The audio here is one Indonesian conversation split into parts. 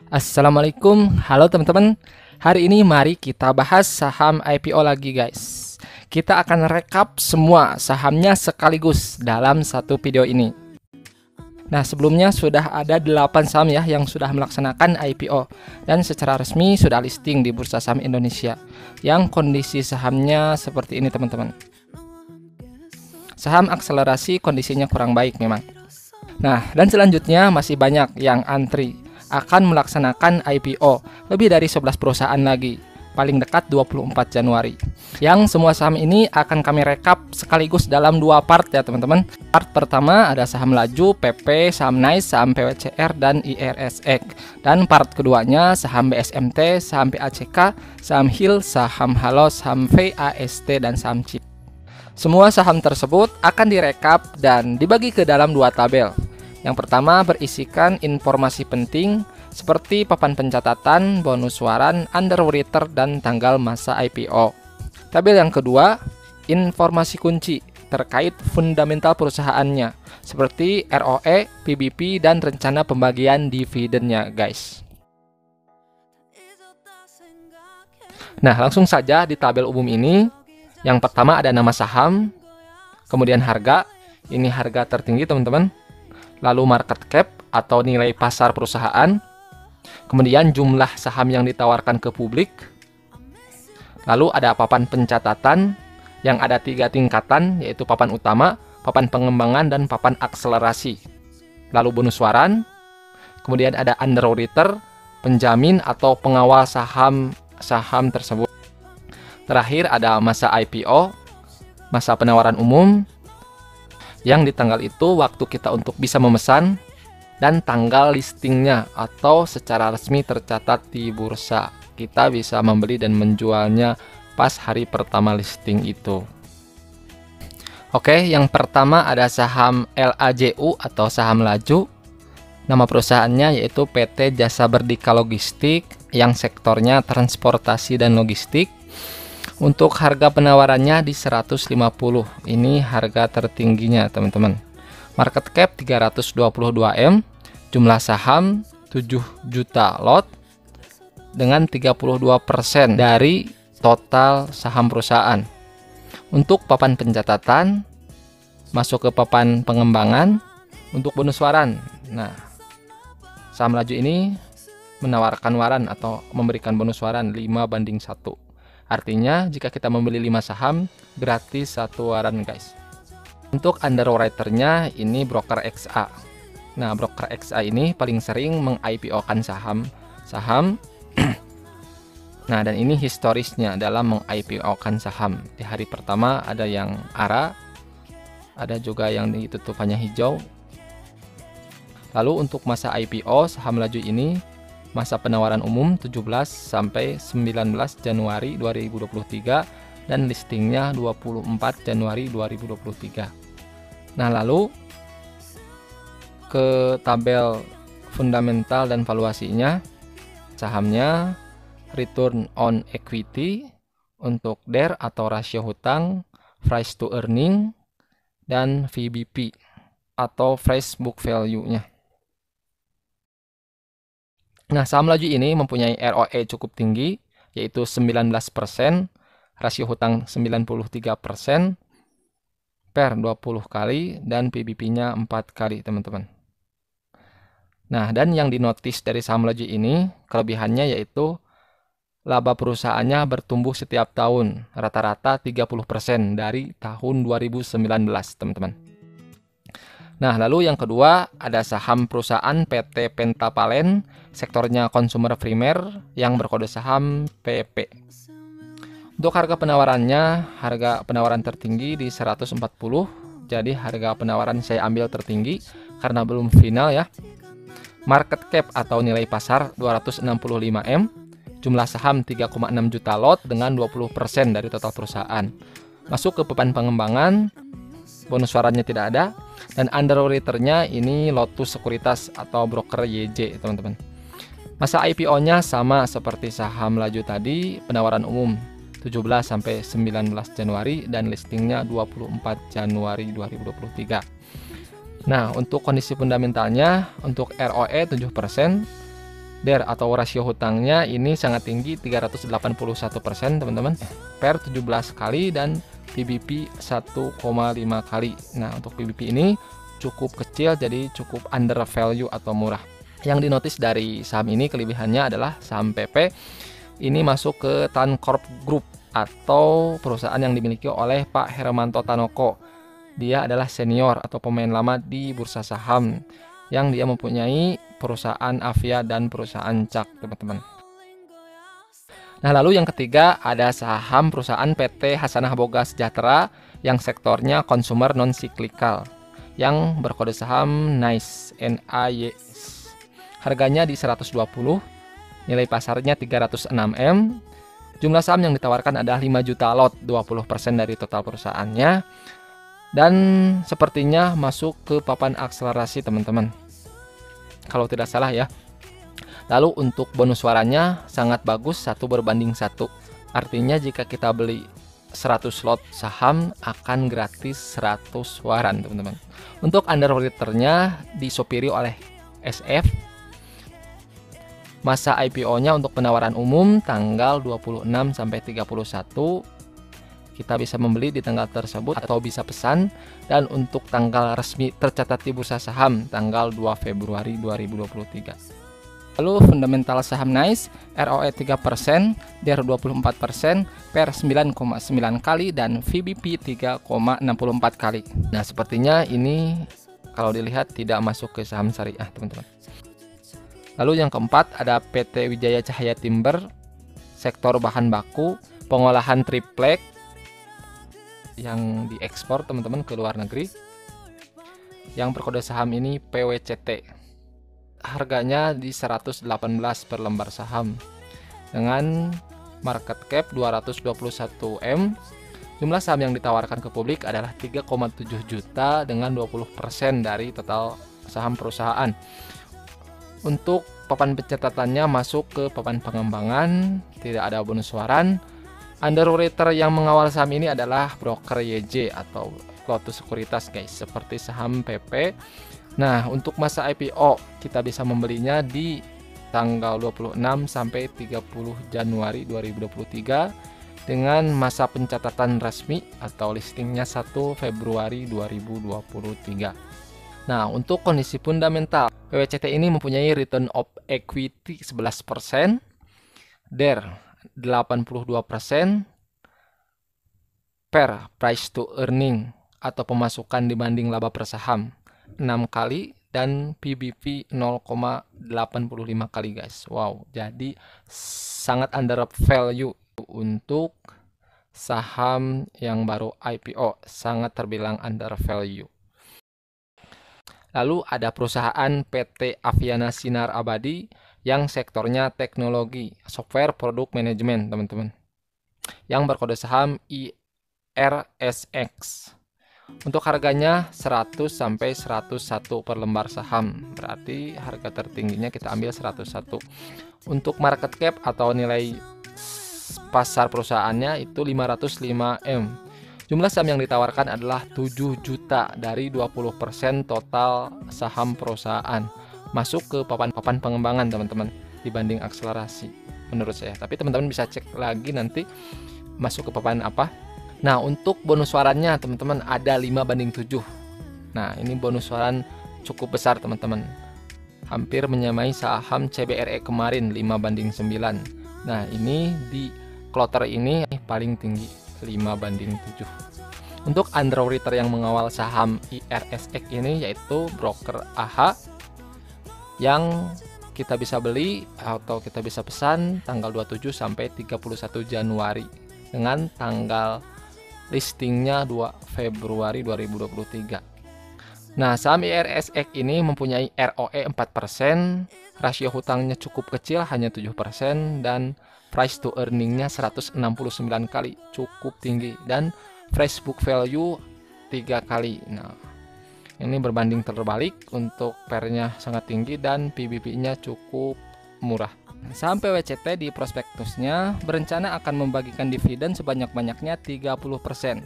Assalamualaikum, halo teman-teman. Hari ini mari kita bahas saham IPO lagi guys. Kita akan rekap semua sahamnya sekaligus dalam satu video ini. Nah, sebelumnya sudah ada 8 saham ya yang sudah melaksanakan IPO dan secara resmi sudah listing di Bursa Saham Indonesia. Yang kondisi sahamnya seperti ini teman-teman. Saham akselerasi kondisinya kurang baik memang. Nah, dan selanjutnya masih banyak yang antri akan melaksanakan IPO, lebih dari 11 perusahaan lagi, paling dekat 24 Januari. Yang semua saham ini akan kami rekap sekaligus dalam 2 part ya teman-teman. Part pertama ada saham laju, PP, saham NICE, saham PWCR, dan IRSX. Dan part keduanya saham BSMT, saham PACK, saham HIL, saham Halo, saham VAST, dan saham CIP. Semua saham tersebut akan direkap dan dibagi ke dalam 2 tabel. Yang pertama berisikan informasi penting seperti papan pencatatan, bonus waran, underwriter, dan tanggal masa IPO. Tabel yang kedua, informasi kunci terkait fundamental perusahaannya seperti ROE, PBP, dan rencana pembagian dividennya guys. Nah, langsung saja di tabel umum ini. Yang pertama ada nama saham, kemudian harga, ini harga tertinggi teman-teman. Lalu market cap atau nilai pasar perusahaan, kemudian jumlah saham yang ditawarkan ke publik, lalu ada papan pencatatan yang ada 3 tingkatan, yaitu papan utama, papan pengembangan, dan papan akselerasi. Lalu bonus waran, kemudian ada underwriter, penjamin atau pengawal saham tersebut. Terakhir ada masa IPO, masa penawaran umum, yang di tanggal itu waktu kita untuk bisa memesan, dan tanggal listingnya atau secara resmi tercatat di bursa. Kita bisa membeli dan menjualnya pas hari pertama listing itu. Oke, yang pertama ada saham LAJU atau saham laju. Nama perusahaannya yaitu PT Jasa Berdika Logistik yang sektornya transportasi dan logistik. Untuk harga penawarannya di 150. Ini harga tertingginya, teman-teman. Market cap 322 M, jumlah saham 7 juta lot dengan 32% dari total saham perusahaan. Untuk papan pencatatan, masuk ke papan pengembangan untuk bonus waran. Nah, saham laju ini menawarkan waran atau memberikan bonus waran 5:1. Artinya jika kita membeli 5 saham gratis 1 waran guys. Untuk underwriternya ini broker XA. Nah, broker XA ini paling sering meng-IPO-kan saham. Nah, dan ini historisnya dalam meng-IPO-kan saham. Di hari pertama ada yang ARA, ada juga yang ditutupannya hijau. Lalu untuk masa IPO saham laju ini masa penawaran umum 17 sampai 19 Januari 2023 dan listingnya 24 Januari 2023. Nah, lalu ke tabel fundamental dan valuasinya, sahamnya return on equity untuk DER atau rasio hutang, price to earning, dan VBP atau fresh book value-nya. Nah, saham laju ini mempunyai ROE cukup tinggi, yaitu 19%, rasio hutang 93% per 20 kali, dan PBP-nya 4 kali, teman-teman. Nah, dan yang dinotis dari saham laju ini, kelebihannya yaitu laba perusahaannya bertumbuh setiap tahun, rata-rata 30% dari tahun 2019, teman-teman. Nah, lalu yang kedua ada saham perusahaan PT Pentapalen, sektornya konsumer primer yang berkode saham PP. Untuk harga penawarannya, harga penawaran tertinggi di 140. Jadi harga penawaran saya ambil tertinggi karena belum final ya. Market cap atau nilai pasar 265 M, jumlah saham 3,6 juta lot dengan 20% dari total perusahaan. Masuk ke papan pengembangan, bonus warannya tidak ada, dan underwriternya ini Lotus Sekuritas atau broker YJ, teman-teman. Masa IPO-nya sama seperti saham laju tadi, penawaran umum 17 sampai 19 Januari dan listingnya 24 Januari 2023. Nah, untuk kondisi fundamentalnya, untuk ROE 7%, DER atau rasio hutangnya ini sangat tinggi 381% teman-teman per 17 kali dan PBP 1,5 kali. Nah, untuk PBP ini cukup kecil jadi cukup under value atau murah. Yang dinotis dari saham ini kelebihannya adalah saham PP ini masuk ke Tan Corp Group atau perusahaan yang dimiliki oleh Pak Hermanto Tanoko. Dia adalah senior atau pemain lama di bursa saham yang dia mempunyai perusahaan Avia dan perusahaan CAK, teman-teman. Nah, lalu yang ketiga ada saham perusahaan PT Hasanah Boga Sejahtera yang sektornya consumer non cyclical yang berkode saham NICE. Harganya di 120, nilai pasarnya 306 M. Jumlah saham yang ditawarkan adalah 5 juta lot, 20% dari total perusahaannya. Dan sepertinya masuk ke papan akselerasi, teman-teman, kalau tidak salah ya. Lalu untuk bonus suaranya sangat bagus, 1:1. Artinya jika kita beli 100 slot saham akan gratis 100 waran, teman-teman. Untuk underwriternya disopiri oleh SF. Masa IPO-nya untuk penawaran umum tanggal 26 sampai 31. Kita bisa membeli di tanggal tersebut atau bisa pesan. Dan untuk tanggal resmi tercatat di bursa saham tanggal 2 Februari 2023. Lalu fundamental saham NICE, ROE 3%, DER 24% per 9,9 kali dan VBP 3,64 kali. Nah, sepertinya ini kalau dilihat tidak masuk ke saham syariah, teman-teman. Lalu yang keempat ada PT Wijaya Cahaya Timber, sektor bahan baku, pengolahan triplek yang diekspor, teman-teman, ke luar negeri. Yang berkode saham ini PWCT. Harganya di 118 per lembar saham dengan market cap 221 M. Jumlah saham yang ditawarkan ke publik adalah 3,7 juta dengan 20% dari total saham perusahaan. Untuk papan pencatatannya masuk ke papan pengembangan, tidak ada bonus waran. Underwriter yang mengawal saham ini adalah broker YJ atau Lotus Sekuritas, guys, seperti saham PP. Nah, untuk masa IPO kita bisa membelinya di tanggal 26 sampai 30 Januari 2023 dengan masa pencatatan resmi atau listingnya 1 Februari 2023. Nah, untuk kondisi fundamental, PWCT ini mempunyai return of equity 11%, DER 82%, per price to earning atau pemasukan dibanding laba per saham 6 kali dan PBV 0,85 kali, guys. Wow, jadi sangat under value untuk saham yang baru IPO, sangat terbilang under value. Lalu ada perusahaan PT Aviana Sinar Abadi yang sektornya teknologi, software product management, teman-teman. Yang berkode saham IRSX. Untuk harganya 100 sampai 101 per lembar saham. Berarti harga tertingginya kita ambil 101. Untuk market cap atau nilai pasar perusahaannya itu 505 M. Jumlah saham yang ditawarkan adalah 7 juta dari 20% total saham perusahaan. Masuk ke papan pengembangan, teman-teman, dibanding akselerasi menurut saya. Tapi teman-teman bisa cek lagi nanti masuk ke papan apa. Nah, untuk bonus warannya, teman-teman, ada 5:7. Nah, ini bonus waran cukup besar, teman-teman. Hampir menyamai saham CBRE kemarin 5:9. Nah, ini di kloter ini paling tinggi 5:7. Untuk underwriter yang mengawal saham IRSX ini yaitu broker AHA yang kita bisa beli atau kita bisa pesan tanggal 27 sampai 31 Januari dengan tanggal listingnya 2 Februari 2023. Nah, saham IRSX ini mempunyai ROE 4%, rasio hutangnya cukup kecil hanya 7% dan price to earningnya 169 kali, cukup tinggi, dan fresh book value 3 kali. Nah, ini berbanding terbalik, untuk pernya sangat tinggi dan PBB-nya cukup murah. Saham PWCT di prospektusnya berencana akan membagikan dividen sebanyak-banyaknya 30%.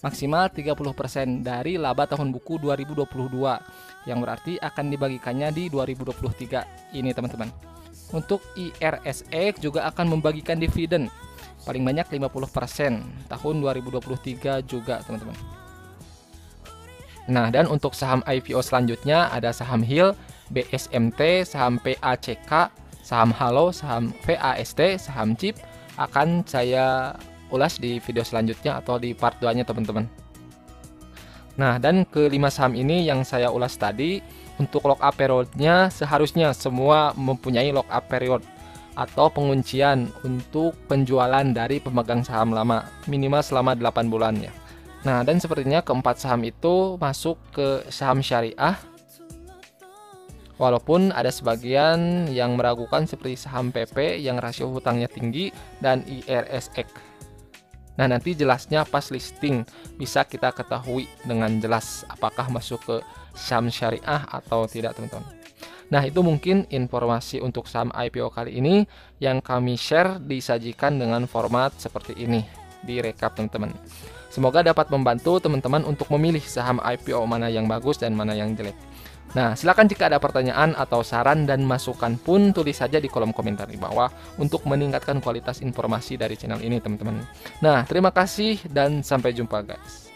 Maksimal 30% dari laba tahun buku 2022, yang berarti akan dibagikannya di 2023 ini, teman-teman. Untuk IRSX juga akan membagikan dividen paling banyak 50% tahun 2023 juga teman-teman. Nah, dan untuk saham IPO selanjutnya ada saham HIL, BSMT, saham PACK, saham Halo, saham VAST, saham CHIP akan saya ulas di video selanjutnya atau di part 2-nya teman-teman. Nah, dan kelima saham ini yang saya ulas tadi, untuk lockup periodnya seharusnya semua mempunyai lockup period atau penguncian untuk penjualan dari pemegang saham lama minimal selama 8 bulan ya. Nah, dan sepertinya keempat saham itu masuk ke saham syariah. Walaupun ada sebagian yang meragukan seperti saham PP yang rasio hutangnya tinggi dan IRSX. Nah, nanti jelasnya pas listing bisa kita ketahui dengan jelas apakah masuk ke saham syariah atau tidak teman-teman. Nah, itu mungkin informasi untuk saham IPO kali ini yang kami share disajikan dengan format seperti ini di recap teman-teman. Semoga dapat membantu teman-teman untuk memilih saham IPO mana yang bagus dan mana yang jelek. Nah, silakan jika ada pertanyaan atau saran dan masukan pun tulis saja di kolom komentar di bawah untuk meningkatkan kualitas informasi dari channel ini teman-teman. Nah, terima kasih dan sampai jumpa guys.